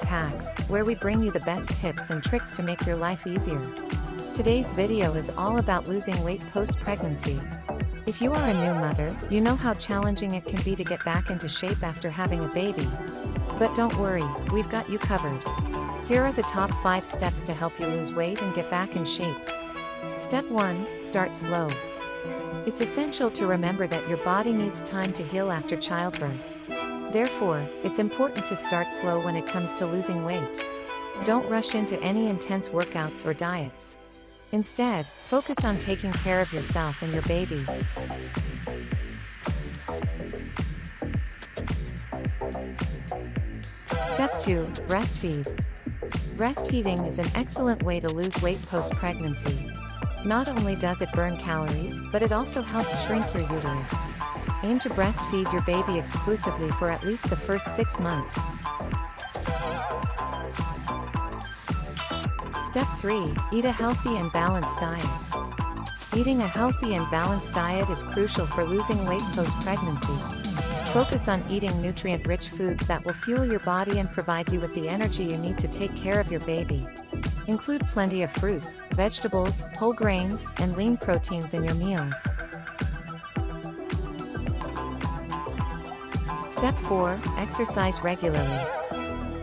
Hacks, where we bring you the best tips and tricks to make your life easier. Today's video is all about losing weight post-pregnancy. If you are a new mother, you know how challenging it can be to get back into shape after having a baby. But don't worry, we've got you covered. Here are the top 5 steps to help you lose weight and get back in shape. Step 1, start slow. It's essential to remember that your body needs time to heal after childbirth. Therefore, it's important to start slow when it comes to losing weight. Don't rush into any intense workouts or diets. Instead, focus on taking care of yourself and your baby. Step 2, breastfeed. Breastfeeding is an excellent way to lose weight post-pregnancy. Not only does it burn calories, but it also helps shrink your uterus. Aim to breastfeed your baby exclusively for at least the first 6 months. Step 3, eat a healthy and balanced diet. Eating a healthy and balanced diet is crucial for losing weight post-pregnancy. Focus on eating nutrient-rich foods that will fuel your body and provide you with the energy you need to take care of your baby. Include plenty of fruits, vegetables, whole grains, and lean proteins in your meals. Step 4, exercise regularly.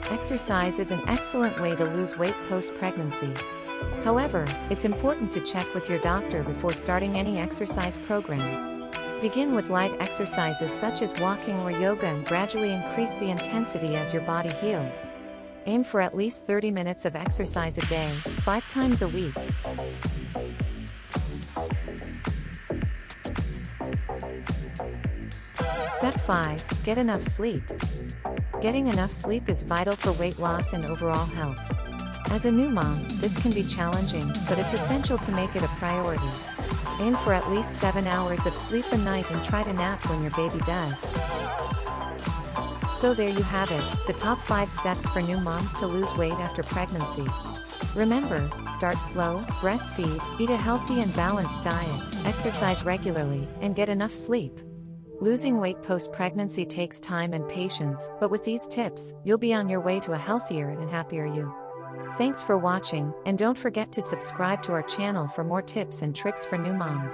Exercise is an excellent way to lose weight post-pregnancy. However, it's important to check with your doctor before starting any exercise program. Begin with light exercises such as walking or yoga and gradually increase the intensity as your body heals. Aim for at least 30 minutes of exercise a day, 5 times a week. Step 5, get enough sleep. Getting enough sleep is vital for weight loss and overall health. As a new mom, this can be challenging, but it's essential to make it a priority. Aim for at least 7 hours of sleep a night and try to nap when your baby does. So there you have it, the top 5 steps for new moms to lose weight after pregnancy. Remember, start slow, breastfeed, eat a healthy and balanced diet, exercise regularly, and get enough sleep. Losing weight post-pregnancy takes time and patience, but with these tips, you'll be on your way to a healthier and happier you. Thanks for watching, and don't forget to subscribe to our channel for more tips and tricks for new moms.